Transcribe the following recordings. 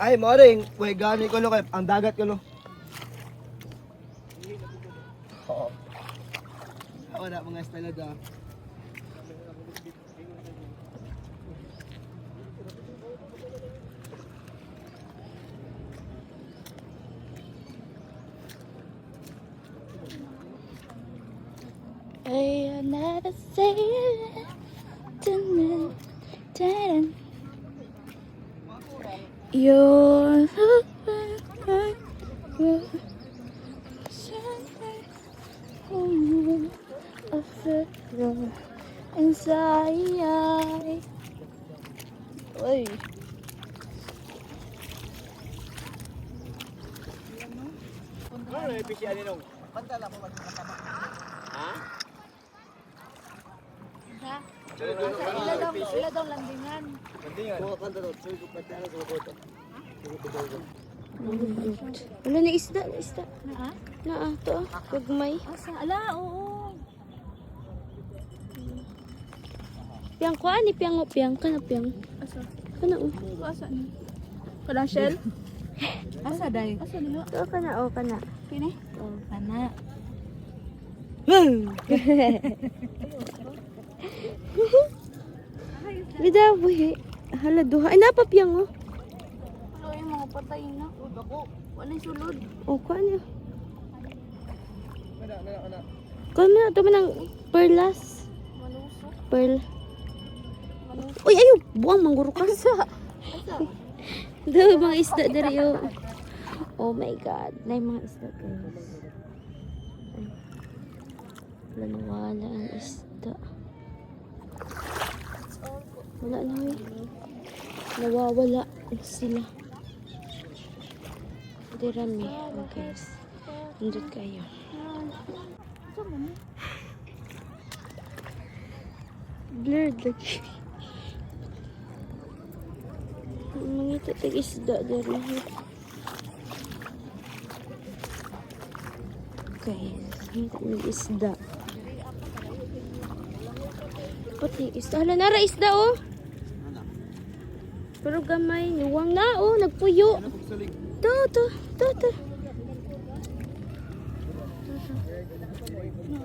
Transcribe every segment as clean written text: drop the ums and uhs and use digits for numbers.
Ay, maring, way gani ko lo kay ang dagat ko lo. Oo. Ako na mga style da. I never say it. You're inside. Uy. Ano yung pisiyan ni nung? Pantala mo magkakama. Ha? Ila daw landingan. Landingan? Oo, pantala. Suy ko pantala sa boto. Wala na isda, Na to gagmay. Asa? Ala, oo. Piang ko ani piang kana piang. Asa? Kana Asa ni? Kanang shell? Asa day? Asa niyo? To kana kana. Kini? Oh. Kana. Bida buhi. Hala duha. Ay napa piang oh. Ano yung mga patay na? Wala sulod. Oh ko ano. Kung na to manang perlas. Malusok. Pearl. Uy ayo buang mangguro ka. Daw mga isda dari oh. Oh my god. Na mga isda guys. Wala ang isda. Wala na eh. Nawawala sila. Dirami. Oh guys. Nandun kayo. Blurred lagi. Mangita tag isda dari. Guys, mangita ng isda. Pati isda. Hala, nara isda oh. Pero gamay, nuwang na oh, nagpuyo. To.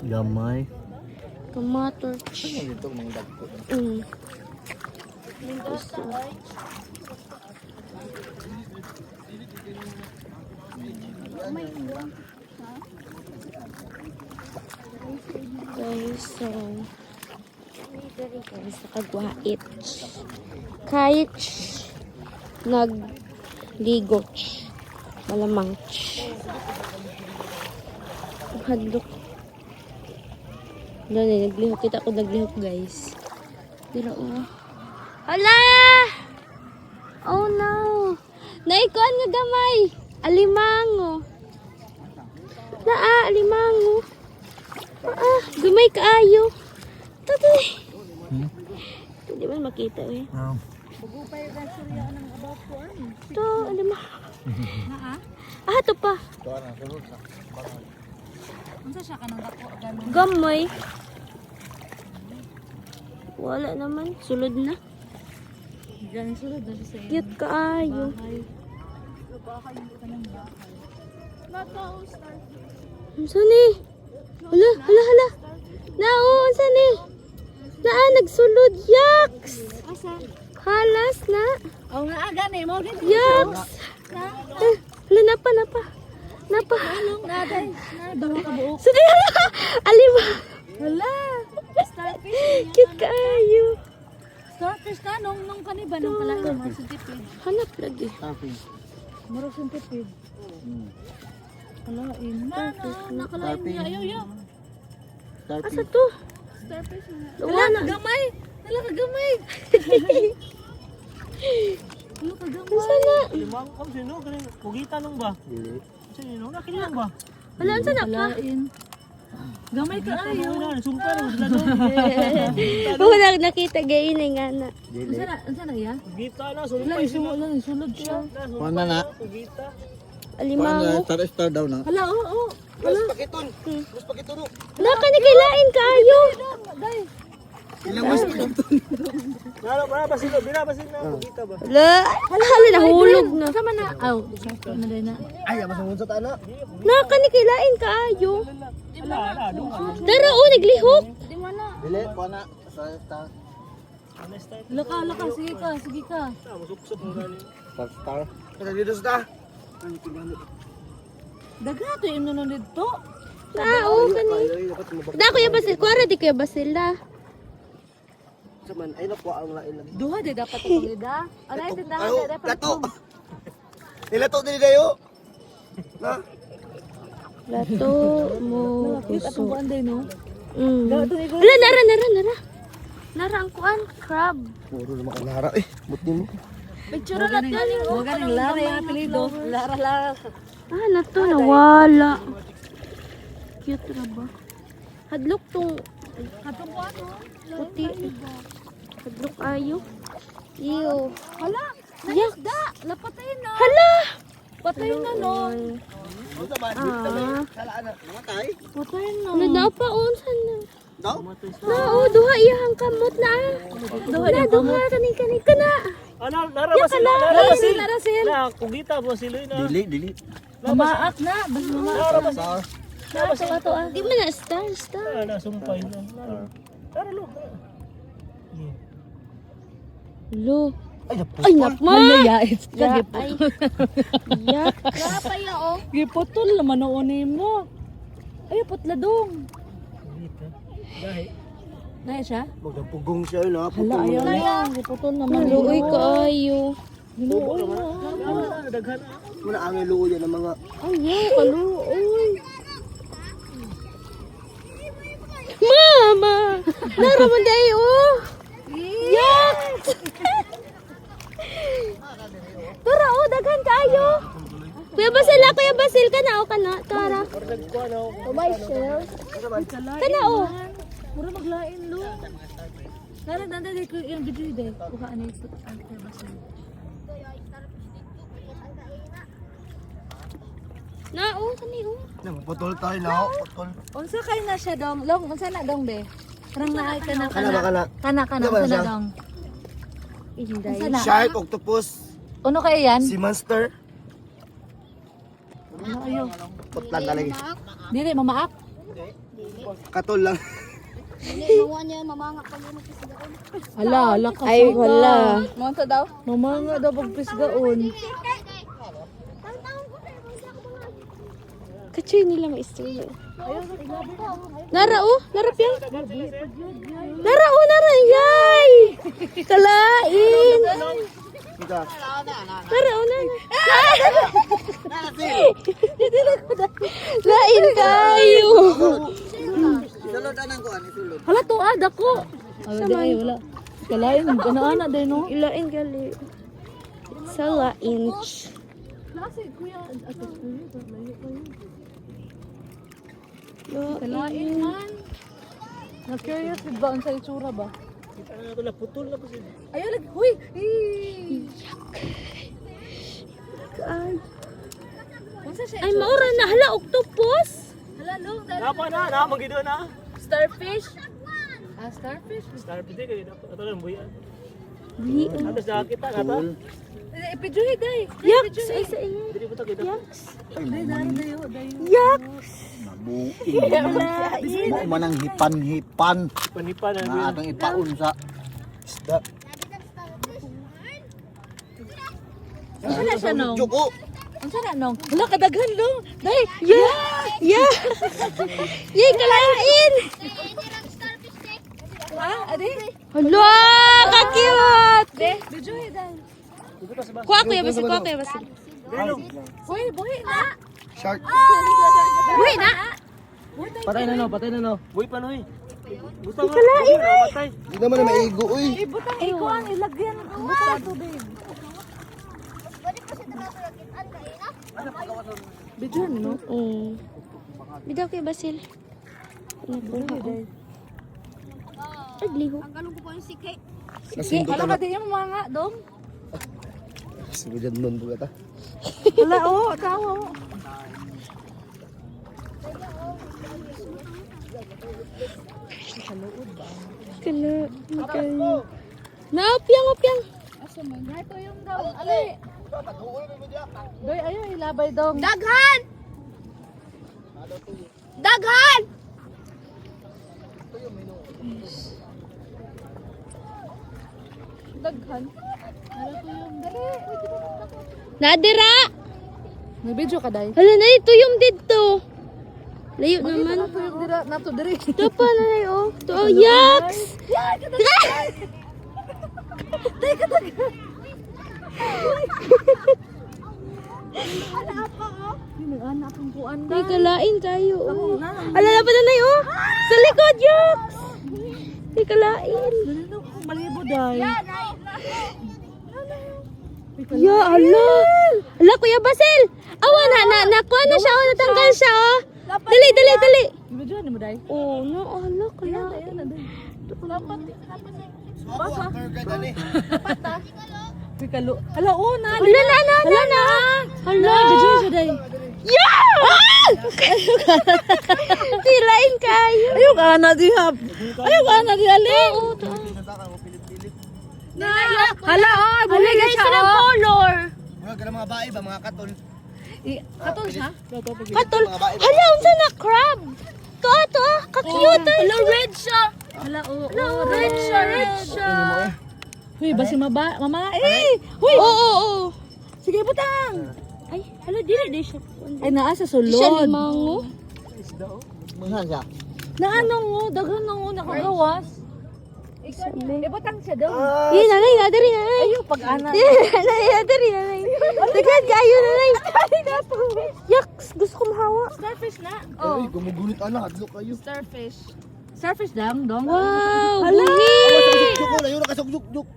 Gamay. Kamatorch. Ito mga dagko. Guys, so dari guys nakagwait. Kahit nagligo malamang hadlok. Naglihok kita ko naglihok guys. Dira oh. Hala! Oh no. Naikuan nga gamay. Alimango. Alimango. Gamay kaayo. Tatay. Hindi man makita eh. Bugupay ka surya ng about form. To, alimango. To pa. Ito na sunod sa. Unsa siya kanang dako ganun? Gamay. Wala naman. Sulod na. Ganun sulod na siya. Cute kaayo. Bahay mo kanang bahay. Nataw start. Saan eh? Hala. Nao, saan eh? Nagsulod. Yaks! Asa? Halas na. Oh, nga gani mo din. Yaks! Hala, napa. Anong naday? Dalawa ka buok. Saan eh? Hala! Alima. Hala. Starfish. Cute kaayo. Starfish ka nung kaniba nung pala mo centipede. Hanap lagi. Murag centipede. Hala, nakalain niya. Ayaw. Asa to? Starfish na. Wala na. Gamay. Hala ka gamay. Hala ka gamay. Saan na? Limang kam sino kani kugita nung ba? Dili. Sino na kini lang ba? Wala, saan na pa? Gamay ka ayaw. Ayaw. Sumpah na sila doon. Wala nakita gayon eh nga na. Dili. Unsa na ya? Kugita na Wala sumpah sila. sulod siya. Kuan na. Kugita. Alimango. Star daw na. Hala, oo. Mas pakiton. Mas pakiton. Wala ka na kailain kaayo. Day. Ilang mas Binabasin na. Kugita ba? Hala, hala nahulog na. Sama na. Aw, sakto na din na. Ay, abas mo sa tana. Nakanikilain kaayo. Ala, doon ka. Dara o naglihok. Dili, po na. Sa star. Laka, sige ka. Masupsop mo galing. Star. Kaya dito sa Daga to yung nunod dito. Oo, kani. Da kuya Basil, kuara di kuya Basil da. Saman, ay nakuha ang lain lang. Duha de dapat itong ida. Alay din dapat Ayo, dapat. lato. Nilato din dayo. Na? Lato mo Cute atong puso. kuan day no. Hala, nara. Nara ang kuan, crab. Puro naman ka nara eh. Buti mo. Picture na galing. Huwag ka ng Lara yung apelido. Lara. Ah, nato nawala. Cute ra ba? Hadlok tong Katong kuan no. puti. Hadlok ayo. Iyo. Hala, Yak. da, napatay na. Hala. Patay na no. Ano ba? Ah. Salaan na. Namatay? Patay na. Ano na pa unsan na? Daw? Na duha iyang kamot na. Duha kani kana. Narabasin. Narasil. Na, kugita ba sila na? Dili. Mamaak na. Basta mamaak na. Ato. Di man na star. Nasumpay na. Tara, lo. Lo. Ay, napo. Ay nakma. Malayait ka. Ya, ay. Yak. Giputol naman noon mo. Ay, putladong. Kugita. Dahil. Naya siya? Magpugong siya yun ha. Hala, ayaw na. Giputol naman. Luoy kaayo. Ginuoy mo. Daghan. Muna ang iluo yan ng mga... Ay, kaluoy. Mama! Naraman dayo! Yak! Tara, daghan kayo. Kuya Basil ka na o kana? Tara. Kana o. Mura maglain lo. Nara nanda di ko yung video day. Kuha ani ito. Ante basta. Na o, kani o. Putol tayo na. Putol. Unsa kay na siya dong? Long, unsa na dong be? Karang naay ka na Kana ba kana? Kana Ano ba unsa na siya? dong? Inday. Unsa na? Shark, octopus, Uno kay yan? si monster. Ano ayo? Putlan talaga. Dili mamaak. Katol lang. Ala ka. Ay, wala. Monta daw? Mamanga daw pag pisgaon. Kachoy nila maistorya. Nara o, nara piyan. Nara o, nara yay! Kalain! Ika. Nara o, nara. Lain kayo. Sulod anang ko ani sulod. Hala tuad ako. Wala. Kalain ana day no. Ilain gali. Sa lainch. Klase kuya ato kuya layo kayo. Kalain Lain. man. Na-curious ba ang sa itsura ba? Kita na ito na, putol na po sila. Ayaw lagi. Huy! Unsa siya? Ay, maura na. Hala, octopus. Hala, look. Napa na, magido na. Starfish. Ah, starfish? Star piti kayo, ito lang buyan. Di. Halos nakakita ka ta. Ipidyohi, day. Yaks. Ay, sa inyo. Hindi po ito kita. Yaks. Day, dayo. Yaks. Mo manang hipan-hipan Panipa na. na atong ipaun sa isda. Unsa na siya nong? Joko. Unsa na nong? Hala, kadaghan long. Day, Yeah. Yay, kalain. ha? Adi? Hala, kakiwat. Day, bidyohi, day. Kuha ko yung basil, kuha ko yung basil. Huy, buhi na. Shark. Uy, na. Patay na no. Uy, panoy. Gusto nga. Namatay. Di naman na maigo uy. Ibutang ikuan, ilagyan. Butang tubig. Bidyohan no? Bidaw kay basil. Nakuha ko. Ay, liho. Nasindot Hala na. ka di yung mga dong. Sigurad nun bugat ah. Hala, oo, tao. Kala. Naopyang, opyang. Asa man? Ito yung daw. Ali. Doy, ayo ilabay dong. Daghan! Daghan! Daghan. Ano to yung dali? Nadira! May video ka day. Hala na ito yung dito. Layo naman. Ano to yung dira? Nato diri. Ito pa na na oh. Ito oh, yaks! Anak ang kuan May kalain kayo oh. Alala pa na na oh. Sa likod yaks! May kalain. Ano kung malibo day? Ya Allah. Ala Kuya Basil. Awa nakuha na siya oh. Natanggal siya oh. Dali. Video ni mo day? Oh no. Ala kalain. Ayan na day. Basa. Pikalo. Hala una. Hala na. Hala. Video siya day. Yeah! Tilain kayo. Ayo ka na dihap. Ayo ka na dihali. Oo, to. Hala oh, buli ka siya sila oh. color. Mga bae ba, mga katol? Katol siya? Katol. Hala, unsa na crab? To, ka-cute. Hala, red siya. Hala oh. Red siya. Huy, basi mama eh. Huy. Oo. Sige butang. Ay, hala, dili siya. Ay naa sa Siya sulod. limango. Mga siya. Na ano ngo, daghan na ngo nakagawas. Ibutang siya daw. Nanay, nadari. Ayo pag ana. Nanay. Daghan kayo, nanay. Yaks, gusto ko mahawa. Starfish na. Ay, gumugunit anak, hadlok kayo. Starfish. Starfish dang dong. Wow, Hala. buhi. Juk ko, layo na kasok-juk.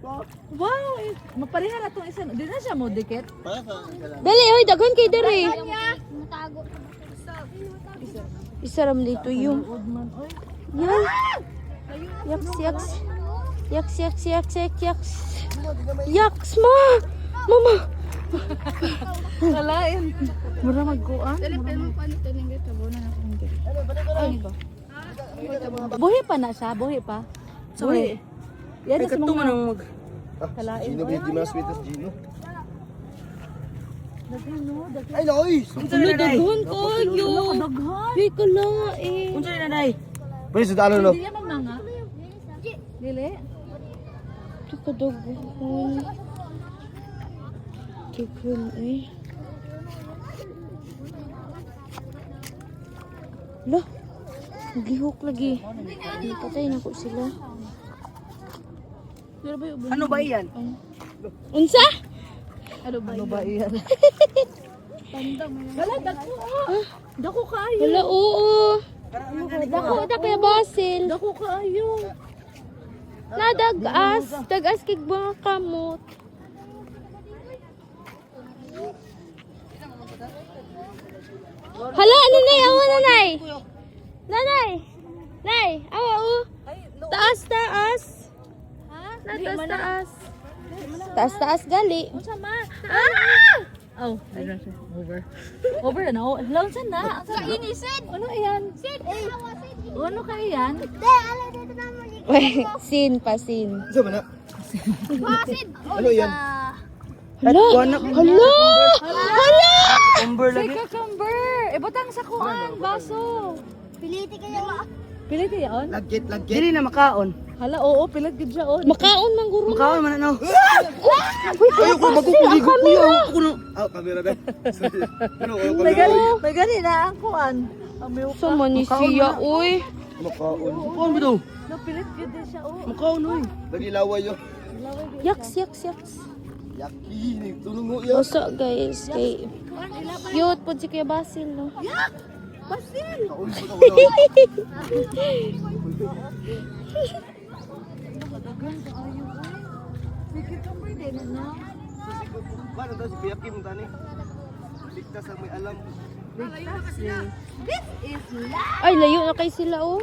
Wow, mapareha na tong isa. Di na siya mo dikit. Para sa Dali, hoy, daghan kay dere. Isaram dito yung. Udman oy. Yan. Yaks. Yaks, Mama. Kalain. Mura magkuan. Buhi pa na siya, buhi pa. Buhi. Yan sa mga kalain. Gino, di mas sweet as Gino. Daghan no, daghan. Ay, loy! Ano daghan kayo? Daghan. Di ko lang eh. Unsa na day? Pwede sa dalo, no? Hindi naman mga. Dili. Di ko daghan. Daghan eh. Lah, gihok lagi. Patay na ko sila. Ano ba iyan? Unsa? Ano ba iyan? Wala, dako. Dako kaayo. Wala, oo. Dako na kaya Basil. Dako kaayo. Dagas kig mga kamot. Hala, ano na awa nanay? Nay, awa o. Taas. Taas gali. Unsa ma? Ah! Oh, over. Over na. Lawn sa na. Sa inisid. Ano iyan? Sid. Ano kaya yan? Wait, sin. Isa ba na? Ano yan? Hala! Umber Si lagi. cucumber. Ibutang sa kuan, baso. Piliti yan? Lagkit. Dili na makaon. Hala, oo, pilit gid siya on. Makaon man guro. Makaon man na. Ayaw ko, magkukuligo ko yan. Ako na. Kamera na. Ano, ayaw May gani na ang kuan. Amiw Sa man ni siya, uy. Makaon. Makaon ba daw? Napilit gid din siya oh. Makaon oy. Nagilaway yun. Yaks. Yaki, tulong mo yan. Oso guys, kay cute po si Kuya Basil, no? Kaon po na. Si cucumber din na. Paano daw si Kuya Kim tani? Ligtas ang may alam. This is life. Ay, layo na kay sila, oh.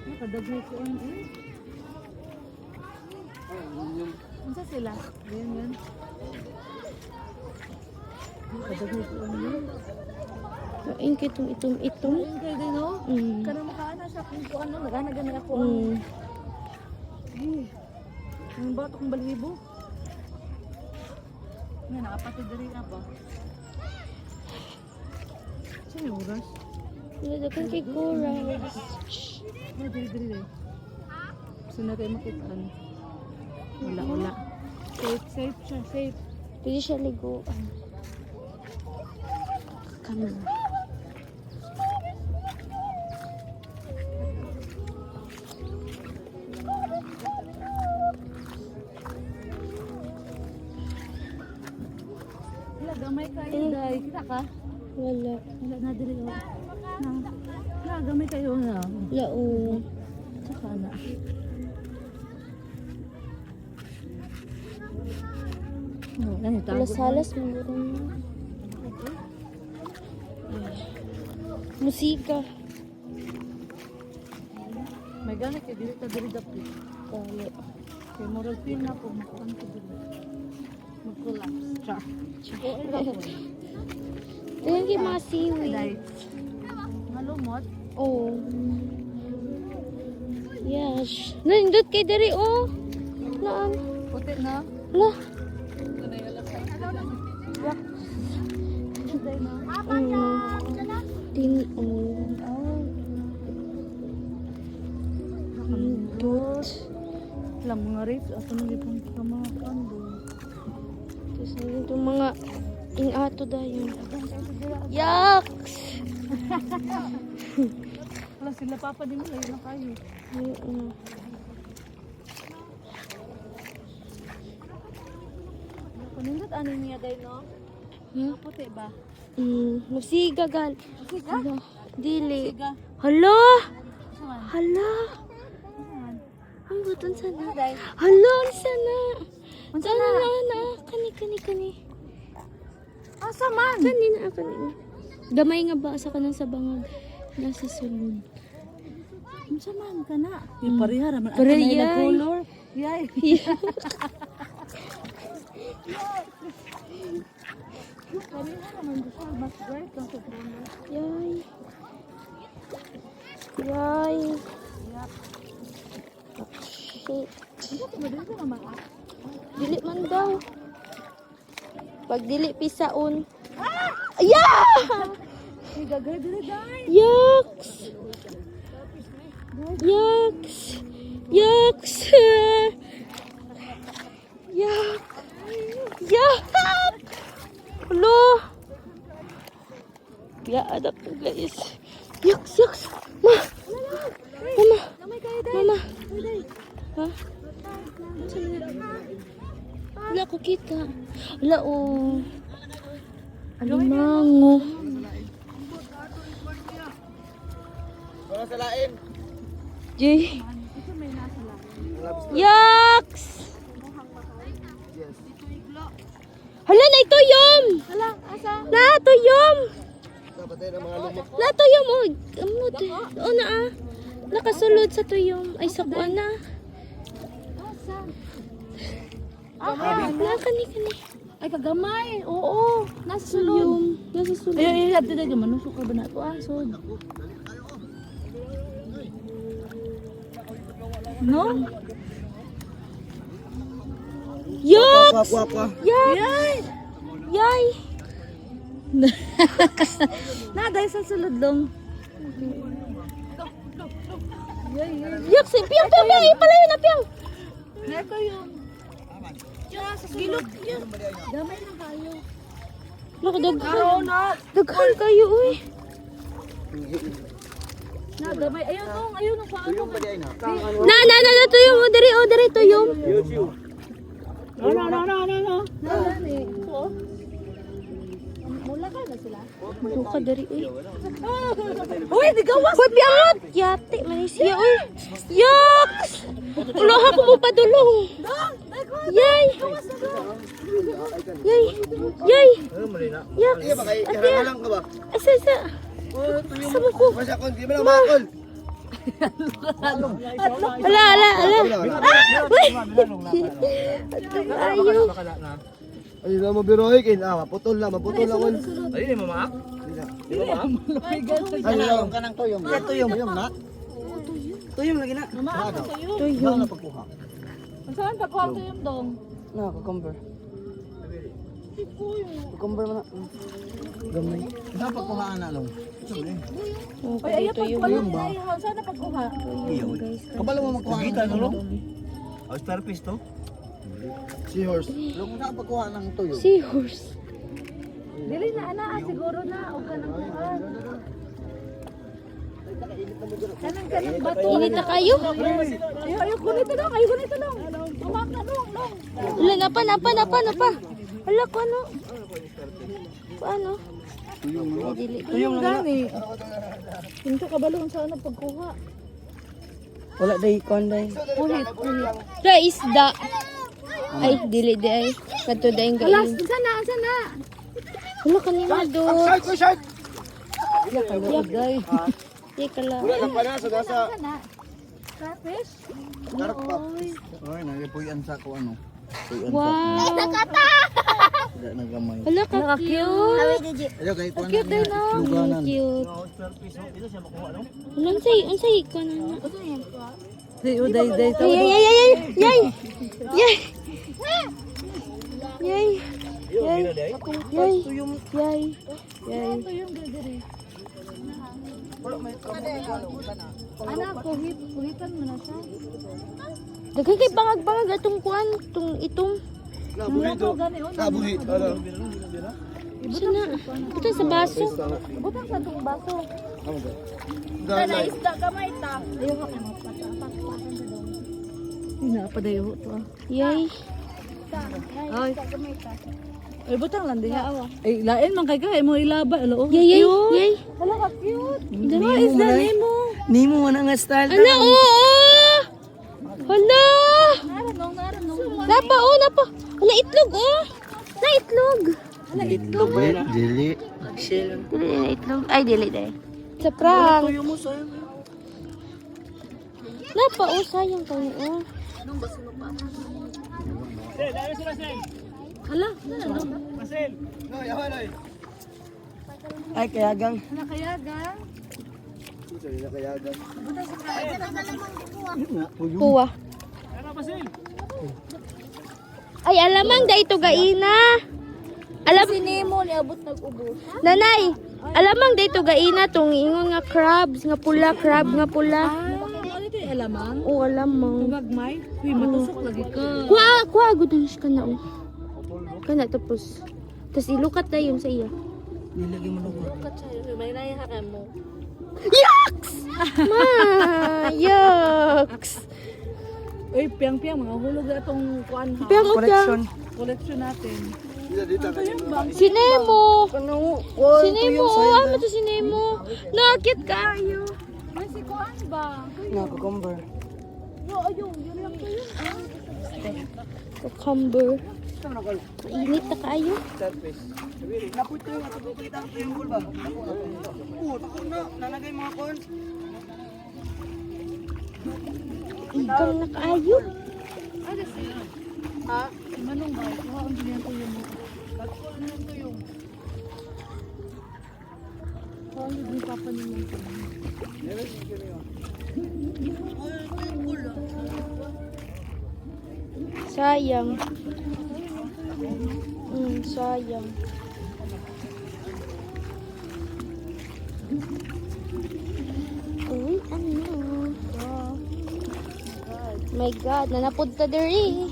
Nakadagay ko ang Unsa sila? Yan. Kain kitong itong. Ayun kayo din, no? Mm. Kanang makaana siya kung ano, nagana ako. Mm. Ang bato kong balibo. Nga, nakapatid rin nga ba? Saan yung oras? Nadakan kay Coral. Nga, diri. Gusto na kayo makitaan. Wala. Safe siya, safe. Pwede siya liguan. Kami. Wala, gamay kayo, day. Kita ka? Wala. Wala na diri. Na, gamay kayo na. Lao. Saka na. No, ano, tago. Halas-halas magurong. Musika. May ganit kayo, diri dapat. Kali. Kaya moral feel na po, makuhan ko diri. Mag-collapse. Char. Tingnan kay mga seaweed. Like, malumot. Oh. Yes. Nandot kay diri oh. Naan. Puti na. Lah. Puti na. Tin oh. Nandot. Alam mga rapes, ato na yung kamakan doon. Tapos nandito mga ing-ato dayon. Yucks! Wala sila papa din mo, layo na kayo. Ayun. Panindot ano niya day no? Hmm? Puti ba? Musiga gal. Musiga? Hala. Dili. Musiga? Hala! Saan? Hala! Saan? Ang buton sana. Day? Hala! Ang sana! Unsa Sana na? na. Kani. Asa man? Kani. Gamay nga ba sa kanang sa bangag. Nasa sulod. Unsa man ka na? Yung pareha naman. At Pareha, na yay. color. Yay. Pareha naman gusto. Mas bright lang sa color. Yay. Yay. Shit. Madali ka naman. Dili man daw. Pag dili pisaon. Yeah! Ay, gagay dili day. Yucks! Yucks! Yucks! Yuck! Yuck! Hello! Ya, anak ko guys. Yucks! Mama! Gamay kayo day. Mama! Ay, day. Ha? Wala ko kita. Wala oh. Alimango. Wala sa lain. Jay. Ito may nasa lang. Yucks! Yes. Hala na ituyom! Hala, asa? Na tuyom! Dapat tayo ng mga lumok. Na tuyom oh. Amot. O na ah. Nakasulod sa tuyom. Ay sa kuan na. Asa? Na kani. Ay, kagamay. Oo. Nasa sulod. Tuyom. Nasa sulod. Ay, hati na gaman. Nusok ka ba na ito? Ah, so. No? Yucks! Kwa. Yucks! Yay! Na, dahil sa sulod long. Yucks! Piyang! Ipalayo na piyang! Na ito yung. Sa sulod. Gamay na kayo. Nakadaghan. Daghan kayo uy. Na, gamay. Ayun nung. Ayun nung paano. Na tuyom o diri tuyom. No. Na, gani. So, mula ka na sila. Duka dari uy. Uy, di gawas. Uy piangot. Yate manisya uy. Yucks! Uloha ko mo padulong. Yay! Yay! Yucks! Iya ba kay harangalang ka ba? Asa. Sama ko. Masya kon, di ba na makol? Ala. Uy! Ayaw. Ay na mabiroy kay maputol na kon. Ayun yung mama. Di ba ma'am? Ay lang kanang tuyong. Ya tuyong na. Tuyong lagi na. Tuyong. Na pagkuha. Saan pa ko yung dong? Na cucumber. Cucumber man na. Gamay. Sa pagkuha na long. Ay, ayan pagkuha ba? Saan na pagkuha? Kabalo mo magkuha. Kita no long. Oh, starfish to. Seahorse. Long na pagkuha ng tuyong. Seahorse. Dili na ana siguro na o kanang kuan. Kanang bato. Init na kayo? Ayo kunito dong, ayo kunito dong. Umak na dong. Wala, napa. Wala ko ano? Paano? Ay, dili. Tuyong gani. Hinto kabalon sa ano pagkuha. Wala day kon day. Kuhit. Ra isda. Ay, dili di ay. Kato da yung Alas, gain. sana. Wala kanina do. Shark. Di kala. Wala lang pa na sa dasa. Sana. Starfish? Karap pa. Ay, nagipuyan sa ko ano. Wow. Tidak nagamay. Wala ka cute. Ayo kay kuan. Cute din no. Luganan. Cute. Oh, starfish. Ito siya makuha no. Unsay ko na. Day uday day. Yay. Yay. Ayun, gina day. Yay. Ito yung gagari. Ana, kuhitan mo na siya. Dagay kay bangag atong kuan, itong. Nabuhito. Nabuhit. Ano? Sana. Ito sa baso. Butang sa itong baso. Ganay. Isda kamay ta. Ayaw ka mo patak-patakan sa daw. Ina pa dayo to. Yay. Ay. Ay butang lang diha awa. Ay lain man kay kay mo ilaba alo. Yay. Hala ka cute. Dala isda nimo. Nimo man ang style. Ala, oo. Hala. Naranong. Napa. Hala, itlog, oh. Na itlog. Itlog ba? Dili. Dili na itlog. Ay, dili. Sa prank. Napa, oh, sayang kami, oh. Sel, dami sila Sel. Hala, Sel. Noy, awan noy. Ay kayagang. hala kayaga. Sorry na kayagang. Kuwa. Ano ba Sel? Ay, alamang da ito gaina. Alam, Si Nemo ni abot nag-ubos. nanay, alamang da ito gaina tong ingon nga crabs, nga pula, crab nga pula. Ano ito yung alamang? Oo, alamang. Magmay? Uy, matusok lagi ka. Kuha, gudanis ka na, oh. Kana, tapos. Tapos ilukat na yun sa iya. Nilagay mo lugar. May nayahakan mo. Yucks! Ma, yucks! Uy, piyang-piyang, mga hulog na itong kuan ha. Piyang o piyang. Collection natin. Dito kanina. Si Nemo! Kanu. Si Nemo, oh, ano to si Nemo? Nakit kayo. May si kuan ba? Na cucumber. Yo, ayun, yun lang to yun. Cucumber. Mainit na kayo. Starfish. Naputo yung kita ang tuyong ba? Tako na. Nalagay mga corn. Igang na kayo. Ha? Manong ba? Kuha ang ganyan to yung mo. Kuha ang yung papa niyo. Sayang. Sayang. Uy, ano? My God, nanapod ta diri.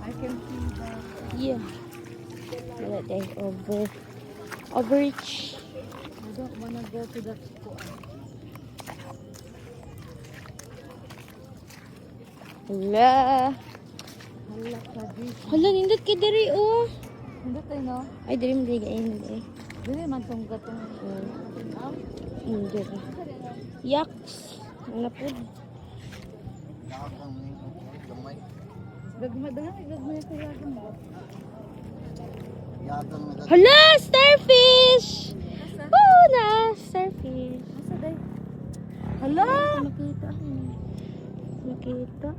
I can see that. Yeah. Wala tayo overreach. I don't wanna go to that kuan. Hala. Hala ka di. Hala, nindot ka diri, oh. Hindi tayo no? Ay, diri mo diri kain, diri. Dili man tong gatong. Diri. Yaks. Nanapod. Gagmay sa yagan mo. Yagang na. Hala, starfish! Oh, na, starfish. Asa day? Hala! Makita. Makita.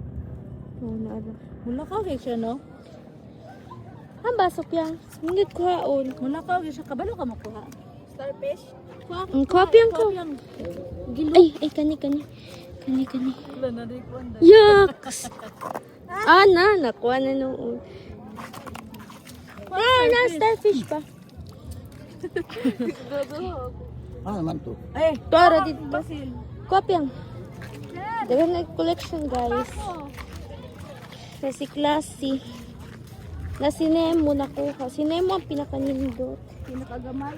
Oh, naala. Mulakaw kay siya, no? Ang basok yan. Nindot ko haon. Mulakaw kay siya. Kabalo ka makuha. Ang kopyang ko. Ay, kani. Wala na rin ko. Yucks! Nakuha na noon. Na starfish pa. Ano naman to? Ay, Toro dito. Basil. Kopyang. Dagan na collection, guys. Sa si Classy. Na si Nemo nakuha. Si Nemo ang pinakanindot. Pinakagamay.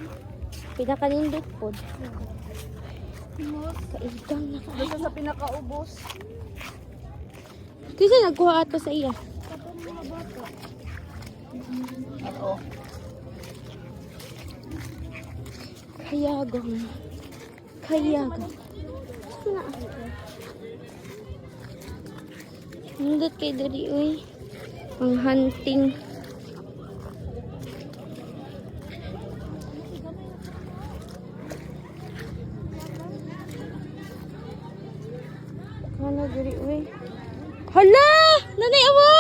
Pinakanindot po. Kaigang na ka. Dito sa pinakaubos. Kasi nagkuha ato sa iya. Kayagang. Na. Nindot kay dari, uy. Ang hunting. Ano dari, uy. Hala! Nanay awa!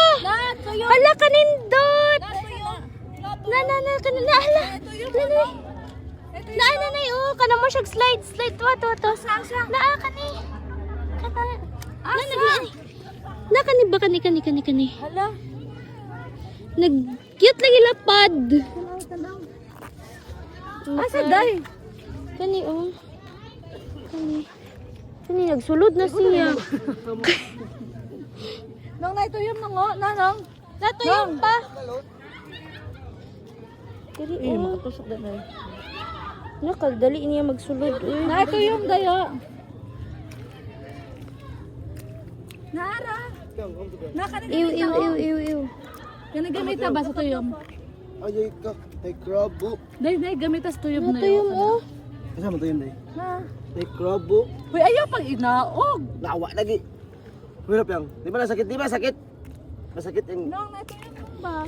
Hala kanindot! Na, kanina. Hala! Nanay! Nanay, oh! Kana mo siyag slide. To. Naa, kani. Kani ba kani? Hala. Nag-cute lagi lapad. Asa day? Kani, oh. Kani, nagsulod na siya. Nang naituyom na nga, nanang. Natuyong pa. Dali, oh. Makatusok na day. Nakaldali niya magsulod. Naituyom dayo. Naara. Ew. Kani gamita ba sa tuyom? Ay, ka. Ay, krabo. Day, gamita sa tuyom na Natuyong, oh. Asa mo to yun, day? Na. Ay, krabo. Uy, ayaw pag inaog. Nawa lagi. Hirap yang. Di ba sakit? Masakit yung... Nang naituyom ba?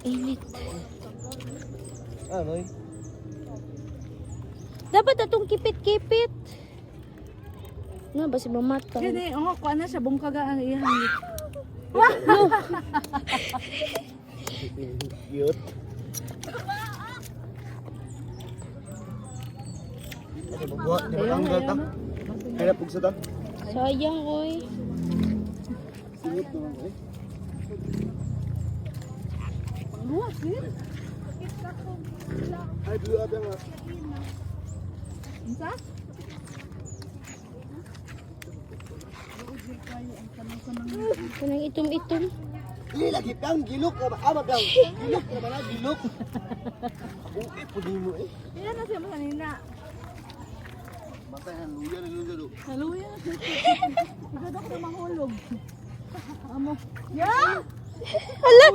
Init. Ano eh? Dapat atong kipit-kipit. Na ba si mamata? Kani, kuha na siya, bungkaga ang iyang. Cute. Ay, magbuhat. Di ba ang gata? Hirap pag sa ta? Sayang, oy. Singit naman ko eh. Luwas, yun. Ay, blue up yung nga. Isa? Kanang itom-itom. Dili lagi pang gilok ka ba? Ama pang gilok ka ba na? Gilok. Okay, pudi mo eh. Ilan na siya masanina? Matay na luya do. Haluya. Igad ako na mahulog. Amo. Yeah! Hala,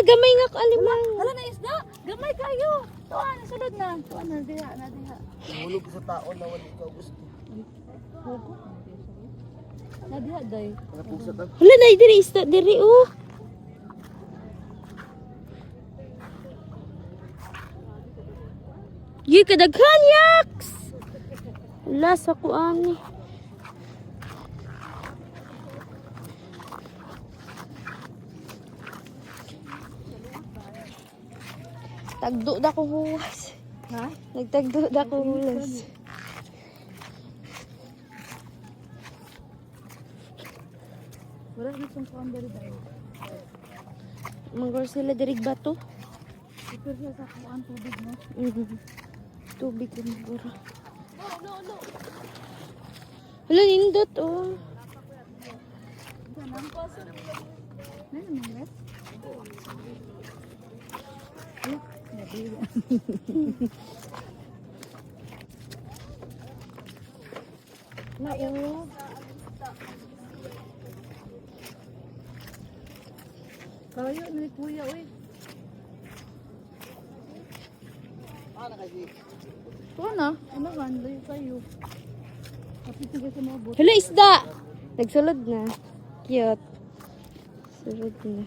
gamay nga kalimang. Hala na isda! Gamay kayo! Tuwa na, sulod na. Tuwa na, diha. Hulog sa tao na wala ikaw gusto. Hugo? Na diha, day. Napug sa ta? Hala, na diri isda diri, oh. Yi kadaghan yaks. Wala sa kuan ni. Tagdo da ko huwas. Ha? Nagtagdo da ko huwas. Wala na siyang kuhan dari dayo. Manggol sila dirig bato. Super siya sa kuhan tubig, no? Tubig ko siguro. Hala, nindot, oh. Ano naman, Wes? Mao. Kayo, nalikuya, uy. Tuwa na, ano ba? Layo kayo. Kapit na sa mga bot. Hala, isda! Nagsulod na. Cute. Sulod na.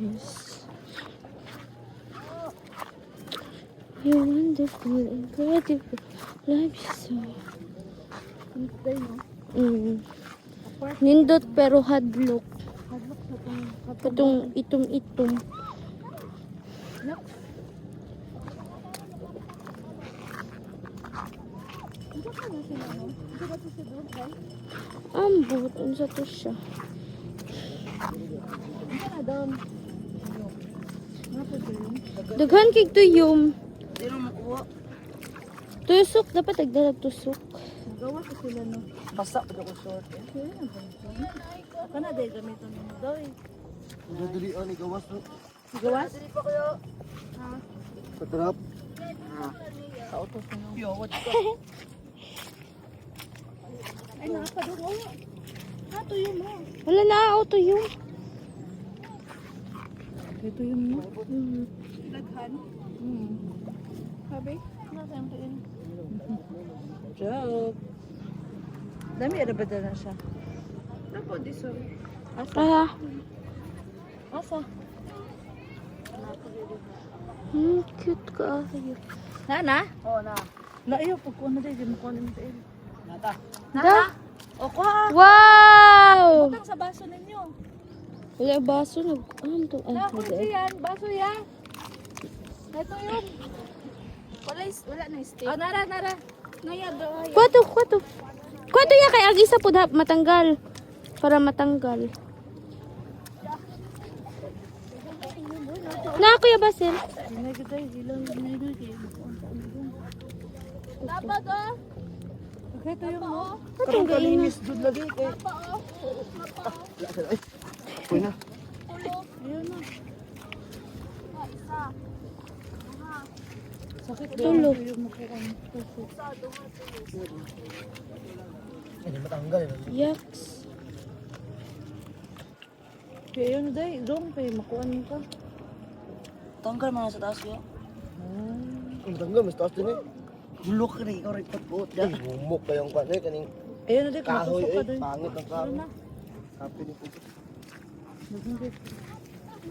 Yes. You're wonderful, incredible. Love you so. Nindot pero hadlok. Katong itom-itom. Ambot, unsa to siya? Daghan kay tuyom. Sino makuha? Tusok, dapat nagdalag tusok. Gawa ko sila no. Basta pa ko short. Kana day gamiton mo daw eh. Dali ani gawas no. Gawas? Patrap. Sa auto sa no. Yo, what? Ay nakapadung. Nato yun mo. Wala na ako tuyom. Ito yun mo. Daghan. Sabi? Nasa yung tuin. Joke. Dami ada ba na siya? Napo, di sorry. Ah, Asa? cute ka. Na? Oo, na. Na iyo, pagkuha na din. Makuha na din. Nata. Da? O, kuha. Wow! Utang sa baso ninyo. Wala baso nag to. Ay, Na, kung nag yan. Baso yan. Ito yun. wala na stick. O, nara. Naya, doon. Kwato. Kwato ya kay ang isa po matanggal. Para matanggal. Na Kuya Basil. Dapat, oh. Okay, ito yung mo. Katong gaina. Dud lagi kay. Ay. Uy na. Ayun na. Sakit Tulo. yung makuha mo. Ay, matanggal. Yaks. Kaya yun, day. Doon pa yung makuha mo ka. Tanggal man sa taas yo. Ang tanggal mas taas din eh. Bulok ka rin, ikaw rin pagpuot dyan. Ay, bumok pa yung kanay, kaning Ayun na, day. kahoy Kumatusok ka eh. doon. Pangit ang kahoy. Happy ni Puto.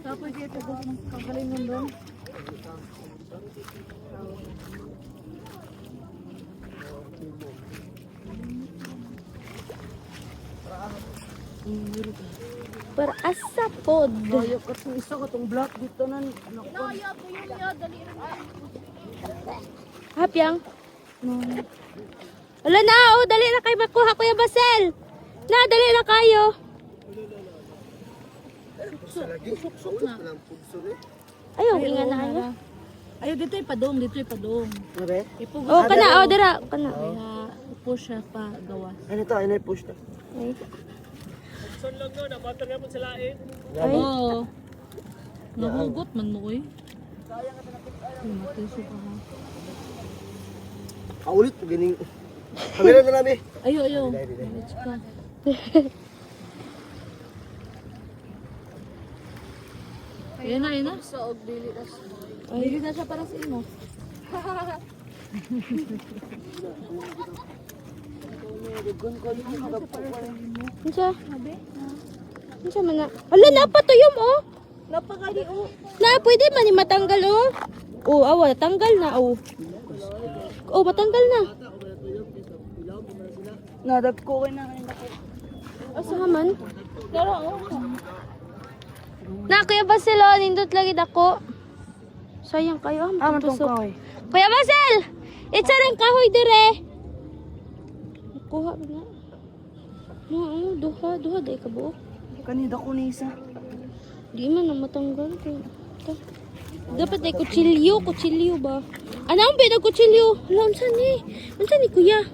Tapos dito, doon. Kagalingan doon. Para asa pod. Ayok ka itong isa ka itong black dito na. Hapyang. Wala na, dali na kayo makuha Kuya Basel. Na, dali na kayo. Sa lagi. Suksok na. Walang pugso eh. Ayaw, inga na kayo. Ayaw, dito yung padong. Nare? Ipugos. Oh, kana, dira, kana. Kaya, upo siya pa gawas. Ano ito? Ano yung push na? Ay. Son lang no, nabater nga mo sa lain. Ay. Oo. Nahugot man mo eh. Matiso ka ha. Ulit po ganing. Kamera na namin. Ayaw. Dai. Let's go. Ayan na. Dili na siya para sa imo. Unsa? Unsa man na? Hala, napatuyom oh. Napakali oh. Na, pwede man ni matanggal oh. Oh, awa, tanggal na oh. Oh, matanggal na. Nadagko na kanina ko. Asa man? Pero oh. Na, Kuya Basel oh, nindot lagi dako. Sayang kayo. Aman tong tusok. kahoy. Kuya Basel! Itsa rin kahoy dire. Kuha na. No, duha day ka buok. Kanida ko ni isa. Di man na matanggal ko. Dapat ay kutsilyo ba? Ano ang pinag kutsilyo? Hala, unsan ni kuya?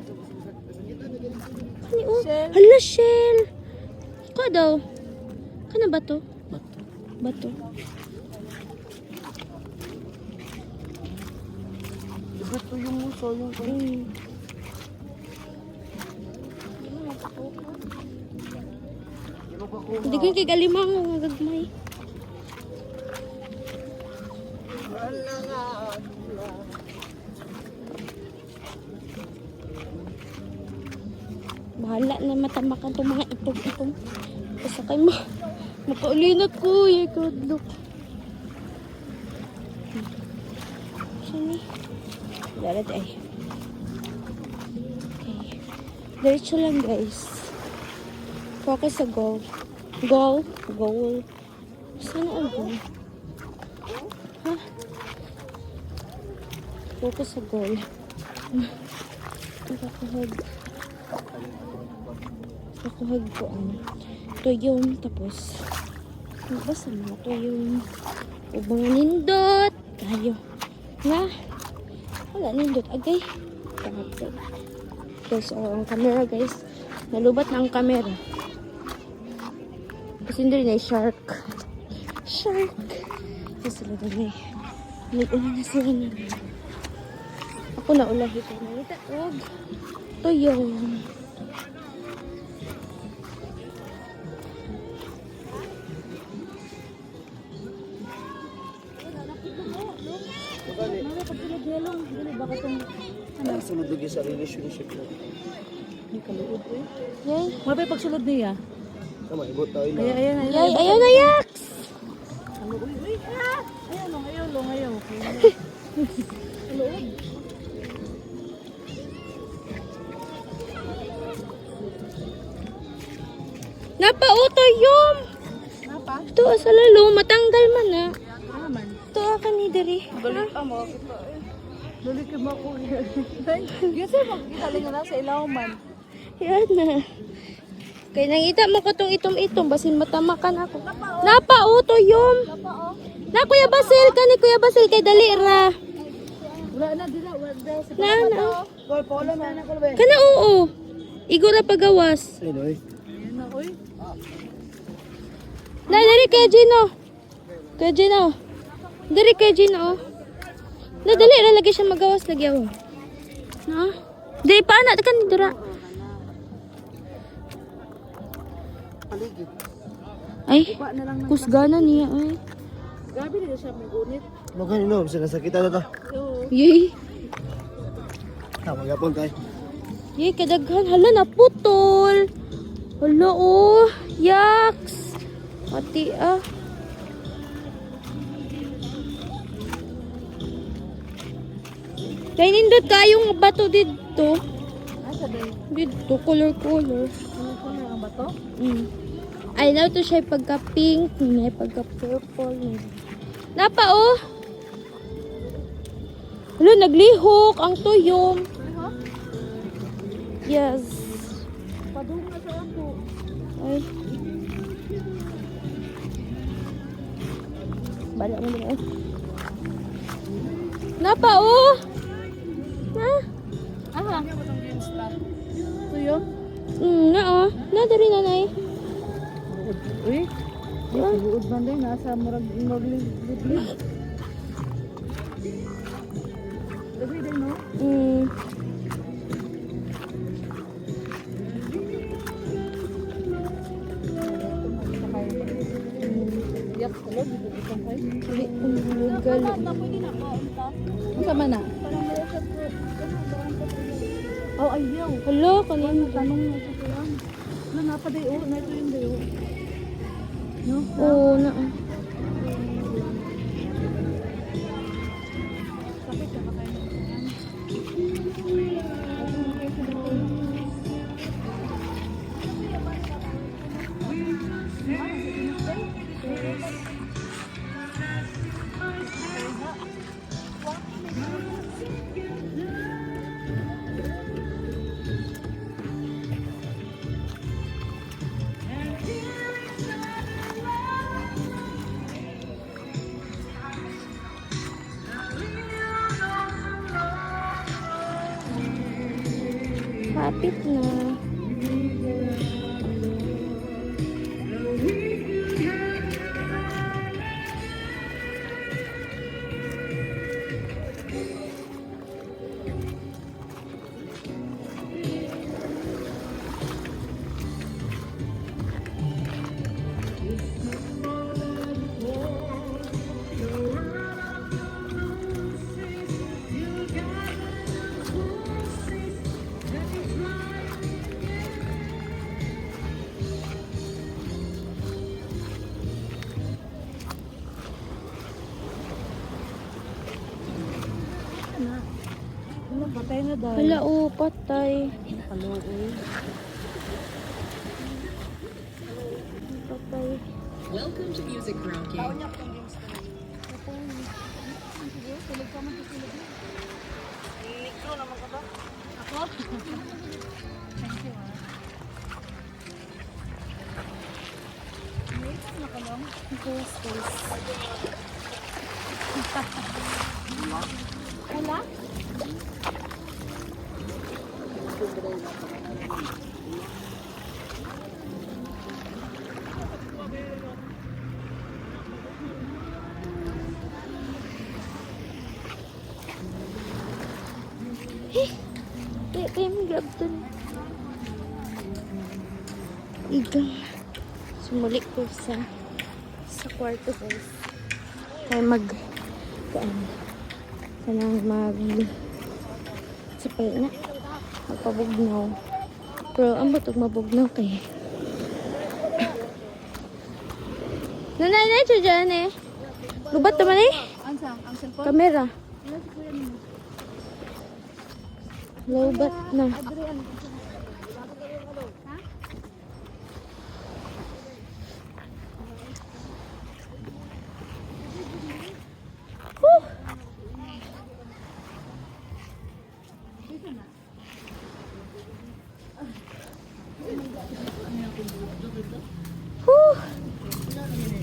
Kani oh. Hala, shell. Ika daw. Kana ba to? Bato. Bato yung muso yung Hindi ko kay galimang nga gagmay. Bahala na matamakan itong mga itong. Basta kayo makaulinat ko. Good look. Saan Darat ay. Okay. Diretso lang guys. Focus sa goal. Goal. Goal. Saan ang goal? Ha? Focus sa goal. Nakakuhag. Nakakuhag ko ang tuyong tapos. Basta mga tuyong. O mga nindot. Tayo. Na. Wala nindot. Agay. Tapos. Guys, ang camera guys. Nalubat na ang camera. Kasi hindi na shark. Shark. Kasi sila na eh. Nag-ulan na sila na. Ako na ulahi ko na. Ito. Ito yung. Ang sunod lagi sa relationship na. Hindi ka luod eh. Yay. Mabay pagsulod niya. Tama, ibot tayo na. Ayan. Yay. Ayaw na yaks. Ayaw. Napauto yung. Napa? Ito sa lalo. Matanggal man na. Naman. Ito ka ni Diri. Balik ka mo. Balik ka mo ako. Yan sir, magkikaling na sa ilaw man. Yan na. Kaya nangita mo ko tong itom-itom. Basin matamakan ako. Napauto yung. Na Kuya Basil. Kani Kuya Basil. Kay dali ra. Wala na, dila. Na. Kol, polo na ko ba? Kana oo. Igo ra pagawas. Ay, noy. Ayan na, oy. Na, dali kay Gino. Kay Gino. Dali kay Gino. Na, dali ra lagi siya magawas lagi ako. Na? Dali pa anak kan dira. Paligid. Ay, kusgana niya ay. Gabi na siya may gunit. Magan ino, bisa nasakitan na ta. Yay. Tama, yapon tayo. Yay, kadaghan. Hala, naputol. Hala, oh. Yaks. Pati, ah. Kaya nindot kayong bato dito. Asa ba? Dito, color-color. Ano ko na ang bato? Ay, na ito siya pagka-pink. May pagka-purple. Napa, oh. Hala, naglihok ang tuyong. Yes. Padung na sa ako. Ay. Bala mo na. Napa, oh. Ha? Aha. Ito yun? Na, oh. Na, dari nanay. Uy. Luod man din. Nasa murag lidlid. Gabi din, no? Yak, hello, bibig isang kayo. Lugal. Masama na? Oh, ayaw. Hello, kanina. Tanong na sa kulang. Ano, napaday, oh. Na ito yung dayo. No? Oo, na. Kapit ka makain ng kulang. Kapit na. Patay na dahil. Hala, oh, patay. Kaluoy. Patay. Welcome to Music Karaoke. Nigro naman ka ba? Hala? Wait, tayo mag-grab dun. Igang. Sumuli ko sa kwarto guys. Tayo kanang sapay na. Magpabugnaw. Pero ang batog mabugnaw kay. Nanay siya dyan eh. Lubat naman eh. Ansa, ang cellphone? Kamera. Lobat na. Whew. Whew.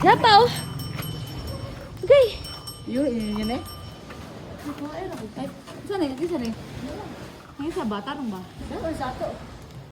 Lapa oh. Okay. Yun, yun eh. Ay, saan eh? Isa eh. Ngayon sa bata nung ba? Sa ato.